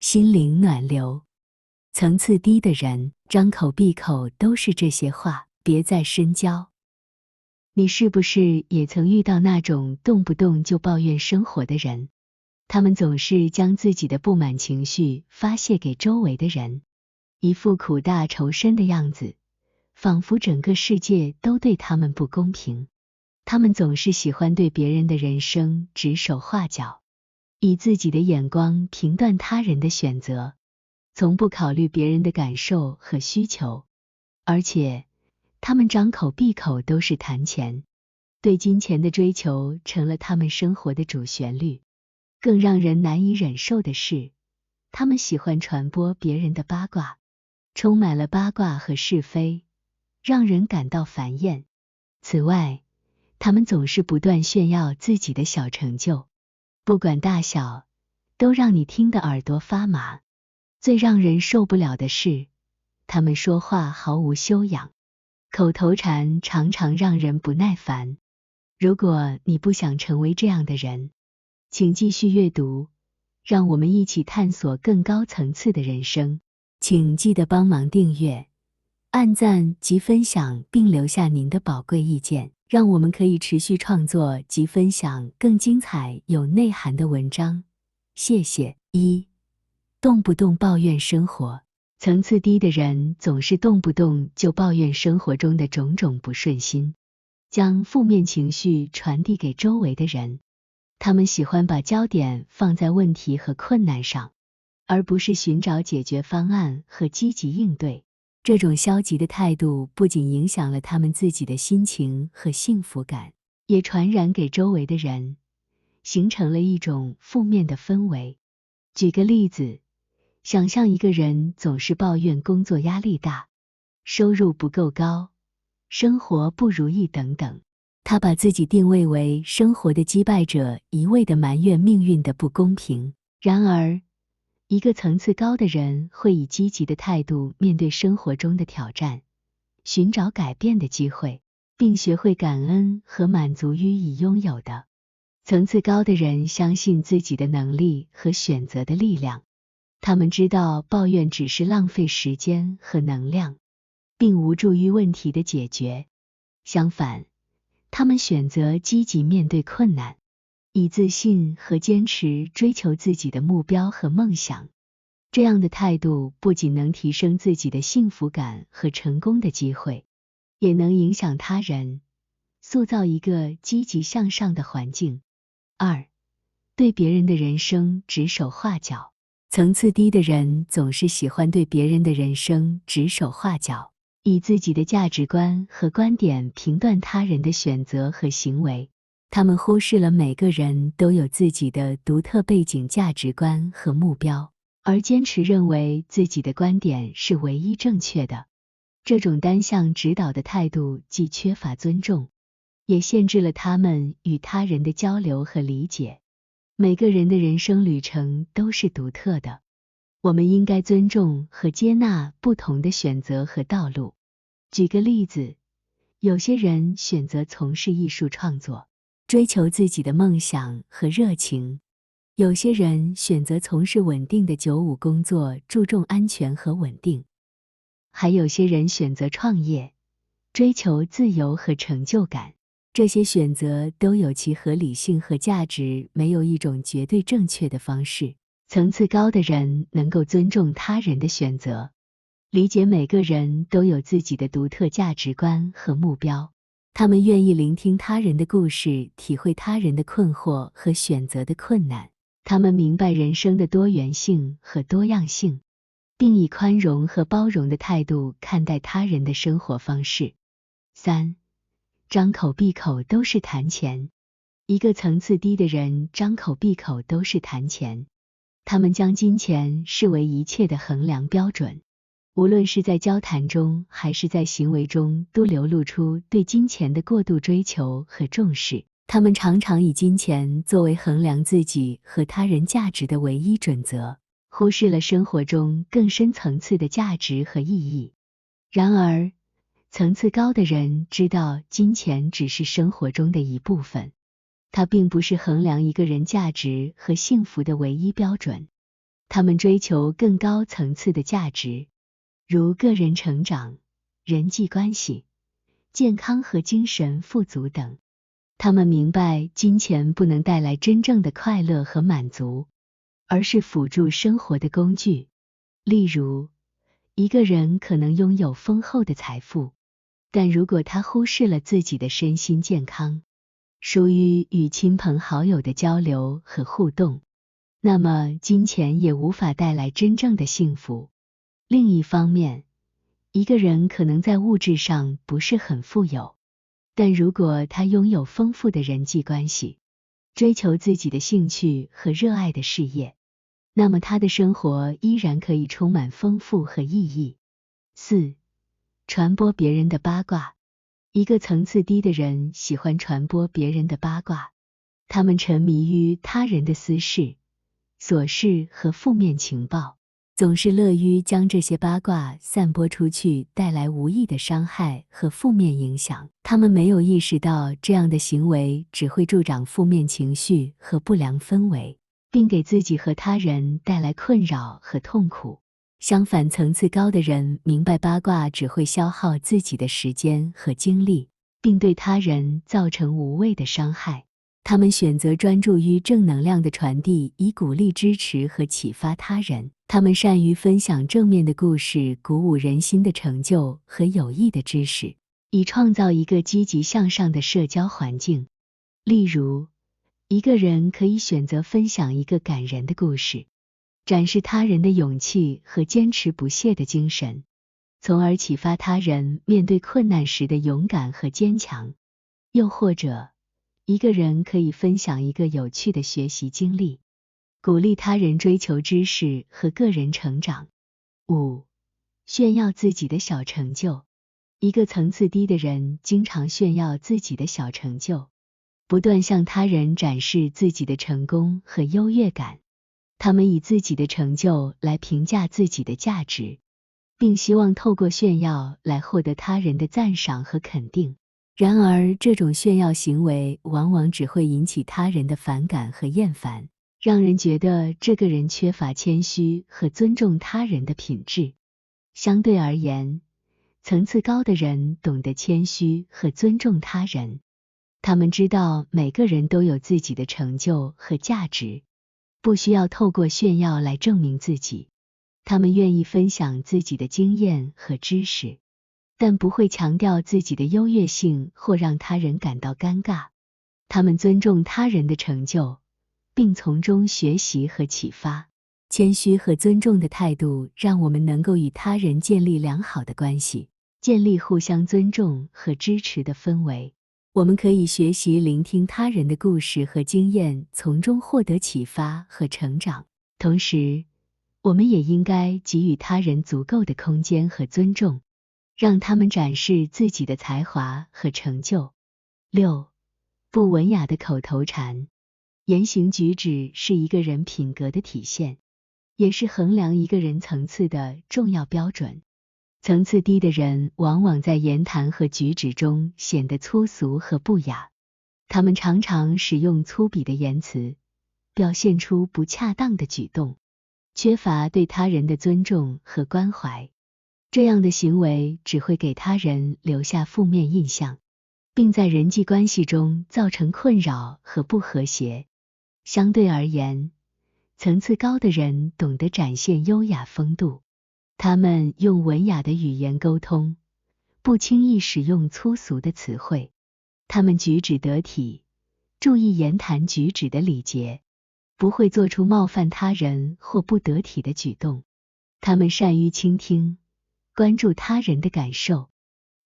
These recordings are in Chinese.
心灵暖流。层次低的人，张口闭口都是这些话，别再深交。你是不是也曾遇到那种动不动就抱怨生活的人？他们总是将自己的不满情绪发泄给周围的人，一副苦大仇深的样子，仿佛整个世界都对他们不公平。他们总是喜欢对别人的人生指手画脚，以自己的眼光评断他人的选择，从不考虑别人的感受和需求，而且他们张口闭口都是谈钱，对金钱的追求成了他们生活的主旋律。更让人难以忍受的是，他们喜欢传播别人的八卦，充满了八卦和是非，让人感到烦厌。此外，他们总是不断炫耀自己的小成就，不管大小，都让你听得耳朵发麻。最让人受不了的是，他们说话毫无修养，口头禅常常让人不耐烦。如果你不想成为这样的人，请继续阅读，让我们一起探索更高层次的人生。请记得帮忙订阅、按赞及分享，并留下您的宝贵意见，让我们可以持续创作及分享更精彩有内涵的文章。谢谢。动不动抱怨生活。层次低的人总是动不动就抱怨生活中的种种不顺心，将负面情绪传递给周围的人。他们喜欢把焦点放在问题和困难上，而不是寻找解决方案和积极应对。这种消极的态度不仅影响了他们自己的心情和幸福感，也传染给周围的人，形成了一种负面的氛围。举个例子，想象一个人总是抱怨工作压力大、收入不够高、生活不如意等等。他把自己定位为生活的击败者，一味地埋怨命运的不公平。然而，一个层次高的人会以积极的态度面对生活中的挑战，寻找改变的机会，并学会感恩和满足于已拥有的。层次高的人相信自己的能力和选择的力量，他们知道抱怨只是浪费时间和能量，并无助于问题的解决。相反，他们选择积极面对困难，以自信和坚持追求自己的目标和梦想。这样的态度不仅能提升自己的幸福感和成功的机会，也能影响他人，塑造一个积极向上的环境。对别人的人生指手画脚。层次低的人总是喜欢对别人的人生指手画脚，以自己的价值观和观点评断他人的选择和行为。他们忽视了每个人都有自己的独特背景、价值观和目标，而坚持认为自己的观点是唯一正确的。这种单向指导的态度既缺乏尊重，也限制了他们与他人的交流和理解。每个人的人生旅程都是独特的，我们应该尊重和接纳不同的选择和道路。举个例子，有些人选择从事艺术创作，追求自己的梦想和热情；有些人选择从事稳定的95工作，注重安全和稳定；还有些人选择创业，追求自由和成就感。这些选择都有其合理性和价值，没有一种绝对正确的方式。层次高的人能够尊重他人的选择，理解每个人都有自己的独特价值观和目标。他们愿意聆听他人的故事，体会他人的困惑和选择的困难。他们明白人生的多元性和多样性，并以宽容和包容的态度看待他人的生活方式。张口闭口都是谈钱。一个层次低的人张口闭口都是谈钱，他们将金钱视为一切的衡量标准，无论是在交谈中还是在行为中，都流露出对金钱的过度追求和重视。他们常常以金钱作为衡量自己和他人价值的唯一准则，忽视了生活中更深层次的价值和意义。然而，层次高的人知道金钱只是生活中的一部分，它并不是衡量一个人价值和幸福的唯一标准。他们追求更高层次的价值，如个人成长、人际关系、健康和精神富足等。他们明白金钱不能带来真正的快乐和满足，而是辅助生活的工具。例如，一个人可能拥有丰厚的财富，但如果他忽视了自己的身心健康，疏于与亲朋好友的交流和互动，那么金钱也无法带来真正的幸福。另一方面，一个人可能在物质上不是很富有，但如果他拥有丰富的人际关系，追求自己的兴趣和热爱的事业，那么他的生活依然可以充满丰富和意义。4. 传播别人的八卦。一个层次低的人喜欢传播别人的八卦，他们沉迷于他人的私事、琐事和负面情报，总是乐于将这些八卦散播出去，带来无意的伤害和负面影响。他们没有意识到这样的行为只会助长负面情绪和不良氛围，并给自己和他人带来困扰和痛苦。相反，层次高的人明白八卦只会消耗自己的时间和精力，并对他人造成无谓的伤害。他们选择专注于正能量的传递，以鼓励、支持和启发他人。他们善于分享正面的故事，鼓舞人心的成就和有益的知识，以创造一个积极向上的社交环境。例如，一个人可以选择分享一个感人的故事，展示他人的勇气和坚持不懈的精神，从而启发他人面对困难时的勇敢和坚强。又或者，一个人可以分享一个有趣的学习经历，鼓励他人追求知识和个人成长。5. 炫耀自己的小成就。一个层次低的人经常炫耀自己的小成就，不断向他人展示自己的成功和优越感。他们以自己的成就来评价自己的价值，并希望透过炫耀来获得他人的赞赏和肯定。然而，这种炫耀行为往往只会引起他人的反感和厌烦，让人觉得这个人缺乏谦虚和尊重他人的品质。相对而言，层次高的人懂得谦虚和尊重他人，他们知道每个人都有自己的成就和价值，不需要透过炫耀来证明自己。他们愿意分享自己的经验和知识，但不会强调自己的优越性或让他人感到尴尬。他们尊重他人的成就，并从中学习和启发。谦虚和尊重的态度让我们能够与他人建立良好的关系，建立互相尊重和支持的氛围。我们可以学习聆听他人的故事和经验，从中获得启发和成长。同时，我们也应该给予他人足够的空间和尊重，让他们展示自己的才华和成就。6. 不文雅的口头禅。言行举止是一个人品格的体现，也是衡量一个人层次的重要标准。层次低的人往往在言谈和举止中显得粗俗和不雅，他们常常使用粗鄙的言辞，表现出不恰当的举动，缺乏对他人的尊重和关怀。这样的行为只会给他人留下负面印象，并在人际关系中造成困扰和不和谐。相对而言，层次高的人懂得展现优雅风度，他们用文雅的语言沟通，不轻易使用粗俗的词汇。他们举止得体，注意言谈举止的礼节，不会做出冒犯他人或不得体的举动。他们善于倾听，关注他人的感受，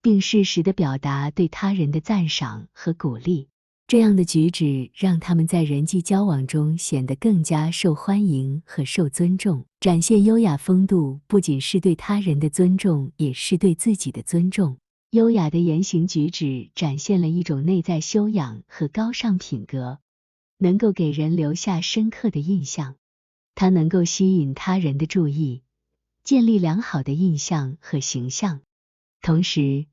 并适时地表达对他人的赞赏和鼓励。这样的举止让他们在人际交往中显得更加受欢迎和受尊重。展现优雅风度不仅是对他人的尊重，也是对自己的尊重。优雅的言行举止展现了一种内在修养和高尚品格，能够给人留下深刻的印象。它能够吸引他人的注意，建立良好的印象和形象。同时，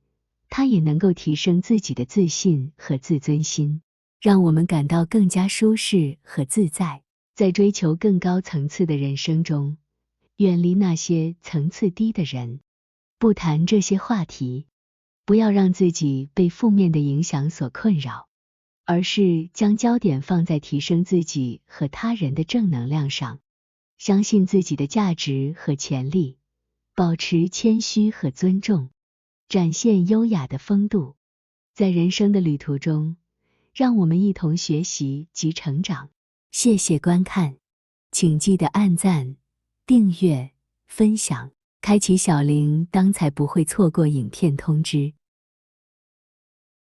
它也能够提升自己的自信和自尊心，让我们感到更加舒适和自在。在追求更高层次的人生中，远离那些层次低的人，不谈这些话题，不要让自己被负面的影响所困扰，而是将焦点放在提升自己和他人的正能量上，相信自己的价值和潜力，保持谦虚和尊重，展现优雅的风度。在人生的旅途中，让我们一同学习及成长。谢谢观看，请记得按赞、订阅、分享，开启小铃铛才不会错过影片通知。